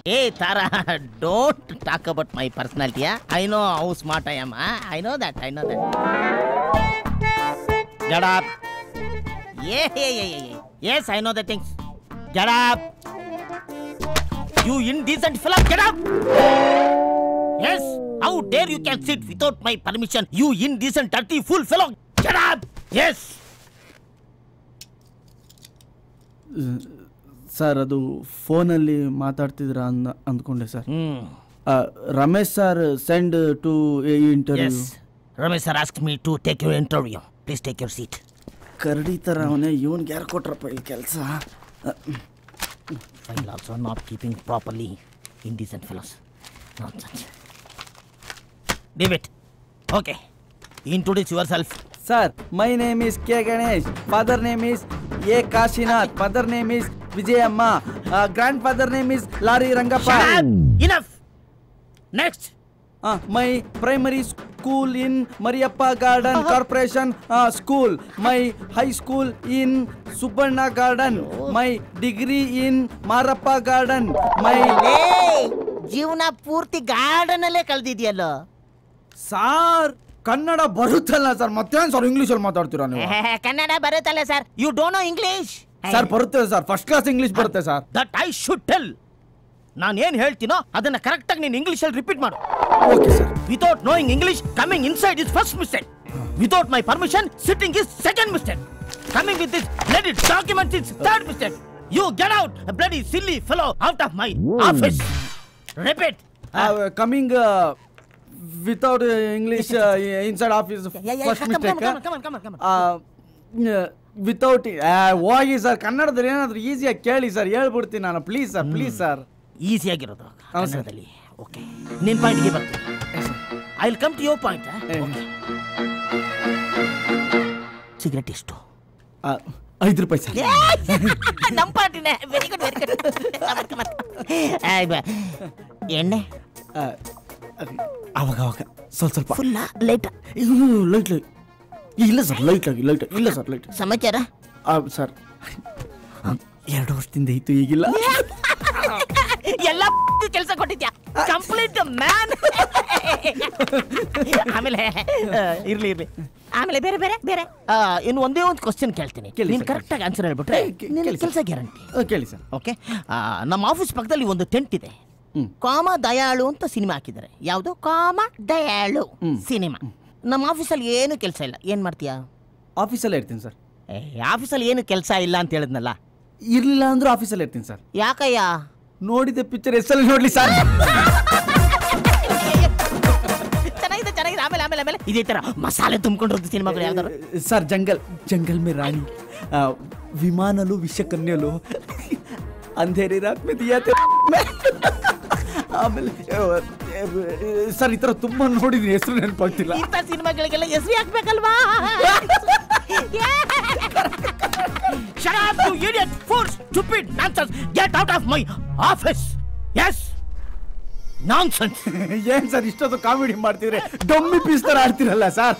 Hey Tara, don't talk about my personality. I know how smart I am. I know that. Get up. Yeah. Yes, I know the things. Get up. You indecent fellow, get up. Yes, how dare you can sit without my permission? You indecent, dirty fool fellow. Get up. Yes. Sir ಅದು ಫೋನಲ್ಲಿ ಮಾತಾಡ್ತಿದ್ರ ಅಂದ್ಕೊಂಡೆ sir. Ramesh sir send to interview. Ramesh sir ask me to take your interview. Please take your seat. ಕರಡಿ ಥರ ಅವನೇ, ಇವನ್ಗೆ ಯಾರು ಕೊಟ್ರಪ್ಪ ಇಲ್ಲಿ ಕೆಲಸ? File also not keeping properly. Indecent fellows. Nonsense. Leave it. Okay. Introduce yourself. Sir, my name is K. Ganesh. Father name is A. Kashinath. Mother name is Vijayamma. Grandfather name is Lari Rangappa. Shut up! Enough! Next. My primary school in Mariappa Garden Corporation School. My high school in Subarna Garden. My degree in Marappa Garden. My ಜೀವನ ಪೂರ್ತಿ garden ಅಲ್ಲೇ ಕಳೆದಿದ್ಯಲ್ಲ. Sir Kannada ಬರುತ್ತಲ್ಲ sir, ಮತ್ತೇನು sir ಇಂಗ್ಲಿಷಲ್ಲಿ ಮಾತಾಡ್ತೀರಾ ನೀವು? ಕನ್ನಡ ಬರುತ್ತಲ್ಲ sir. You don't know English? Sir ಬರುತ್ತೆ ಸರ್, ಫಸ್ಟ್ ಕ್ಲಾಸ್ ಇಂಗ್ಲಿಷ್ ಬರುತ್ತೆ sir. That I should tell. ನಾನು ಏನು ಹೇಳ್ತೀನೋ ಅದನ್ನ ಕರೆಕ್ಟ್ ಆಗಿ ನೀನು ಇಂಗ್ಲಿಷಲ್ಲಿ ರಿಪೀಟ್ ಮಾಡು. Okay sir. Without knowing English, coming inside is first mistake. Without my permission, sitting is second mistake. Coming with this bloody document is third mistake. You get out, a bloody silly fellow, out of my office. Repeat. Coming without English inside office first mistake. Come on. Without ಹೋಗಿ sir, ಕನ್ನಡದಲ್ಲಿ ಏನಾದರೂ ಈಸಿಯಾಗಿ ಕೇಳಿ sir, ಹೇಳ್ಬಿಡ್ತೀನಿ ನಾನು. Please sir. ಈಸಿಯಾಗಿರೋದು ಕನ್ನಡದಲ್ಲಿ. Okay, ನಿನ್ನ ಪಾಯಿಂಟ್ಗೆ ಬರ್ತೀನಿ. I will come to your point. Cigarette ಎಷ್ಟು? 5 ರೂಪಾಯಿ ಸರ್. ನಮ್ಮ ಪಾರ್ಟಿನೇ. Very good. ಎಣ್ಣೆ ಅವಾಗ ಸ್ವಲ್ಪ ಫುಲ್ಲ ಲೈಟ್? ಲೈಟ್ ಇಲ್ಲ ಸರ್, ಲೈಟ್ ಇಲ್ಲ ಸರ್, ಲೈಟ್. ಸಮಾಚಾರ ಸರ್ 2 ವರ್ಷದಿಂದ ಇತ್ತು, ಈಗಿಲ್ಲ. ಎಲ್ಲ ಕೆಲಸ ಕೊಟ್ಟಿದ್ಯಾ? Complete man. ಆಮೇಲೆ ಇರ್ಲಿ. ಆಮೇಲೆ ಬೇರೆ ಇನ್ನು ಒಂದೇ ಒಂದು ಕ್ವಶನ್ ಕೇಳ್ತೀನಿ. ನೀನು ಕರೆಕ್ಟಾಗಿ ಆನ್ಸರ್ ಹೇಳ್ಬಿಟ್ರೆ ಕೆಲಸ ಗ್ಯಾರಂಟಿ. ಕೇಳಿ ಸರ್. ಓಕೆ, ನಮ್ಮ ಆಫೀಸ್ ಪಕ್ಕದಲ್ಲಿ ಒಂದು ಟೆಂಟ್ ಇದೆ. ಕಾಮ ದಯಾಳು ಅಂತ ಸಿನಿಮಾ ಹಾಕಿದ್ದಾರೆ. ಯಾವುದು? ಕಾಮ ದಯಾಳು ಸಿನಿಮಾ. ನಮ್ಮ ಆಫೀಸಲ್ಲಿ ಏನು ಕೆಲಸ ಇಲ್ಲ. ಏನು ಮಾಡ್ತೀಯಾ? ಆಫೀಸಲ್ಲೇ ಇರ್ತೀನಿ ಸರ್. ಆಫೀಸಲ್ಲಿ ಏನು ಕೆಲಸ ಇಲ್ಲ ಅಂತ ಹೇಳಿದ್ನಲ್ಲ. ಇರಲಿಲ್ಲ ಅಂದ್ರೂ ಆಫೀಸಲ್ಲೇ ಇರ್ತೀನಿ ಸರ್. ಯಾಕಯ್ಯ? ನೋಡಿದ ಪಿಕ್ಚರ್ ಎಷ್ಟಲ್ಲಿ ನೋಡ್ಲಿ ಸರ್. ಚೆನ್ನಾಗಿದೆ. ಆಮೇಲೆ ಇದೇ ತರ ಮಸಾಲೆ ತುಂಬಿಕೊಂಡಿರೋದು ಸಿನಿಮಾಗಳು ಯಾವ್ದಾರು? ಸರ್ ಜಂಗಲ್ ಮೇ ರಾಣಿ, ವಿಮಾನಲು ವಿಷಕನ್ಯಲು, ಅಂಧೇರಿ ರಾತ್ ಮೇ ದಿಯಾ ತೇ. ಆಮೇಲೆ ಸರ್ ಈ ಥರ ತುಂಬ ನೋಡಿದ್ದೀನಿ, ಹೆಸರು ನೆನಪಾಗ್ತಿಲ್ಲ. ಇಂಥ ಸಿನಿಮಾಗಳಿಗೆಲ್ಲ ಹೆಸರು ಹಾಕ್ಬೇಕಲ್ವಾ? Shut up, you idiot, fool, stupid, nonsense. Get out of my office. Yes. Nonsense. ಏನ್ ಸರ್ ಇಷ್ಟೊಂದು ಕಾಮಿಡಿ ಮಾಡ್ತಿದ್ರೆ ಡಮ್ಮಿ ಪೀಸ್ ತರ ಆಡ್ತಿರಲ್ಲ ಸರ್.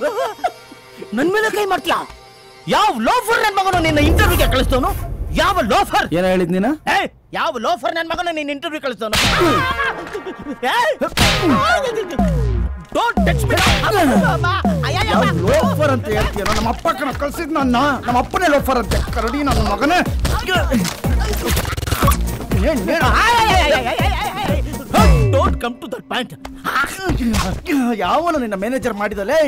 ನನ್ನ ಮೇಲೆ ಕೈ ಮಾಡ್ತೀಯಾ? ಯಾವ ಲೋಫರ್ ನನ್ನ ಮಗನು ನಿನ್ನ ಇಂಟರ್ವ್ಯೂಗೆ ಕಳಿಸ್ತವನು? ಯಾವ ಲೋಫರ್? ಏನ ಹೇಳಿದ್ ನೀನು? ಯಾವ ಲೋಫರ್ ನನ್ನ ಮಗನ ನಿನ್ನ ಇಂಟರ್ವ್ಯೂ ಕಳಿಸ್ತವನು? Don't touch me. ಲೋಫರ್ ಅಂತ ಹೇಳ್ತೀಯ? ನಮ್ಮ ಅಪ್ಪ ಕಣ ಕಳ್ಸಿದ್ ನನ್ನ, ನಮ್ಮ ಅಪ್ಪನೇ ಲೋಫರ್ ಅಂತೆ. ಕರಡಿ ನನ್ನ ಮಗನೇ. Don't come to that point. ಯಾವನು ನಿನ್ನ ಮ್ಯಾನೇಜರ್ ಮಾಡಿದಲೇ?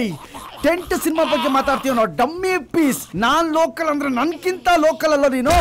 ಟೆಂಟ್ ಸಿನಿಮಾ ಬಗ್ಗೆ ಮಾತಾಡ್ತೀವಿ ನಾವು. Dummy piece. ನಾನ್ ಲೋಕಲ್ ಅಂದ್ರೆ ನನ್ಕಿಂತ ಲೋಕಲ್ ಅಲ್ಲ ನೀನು.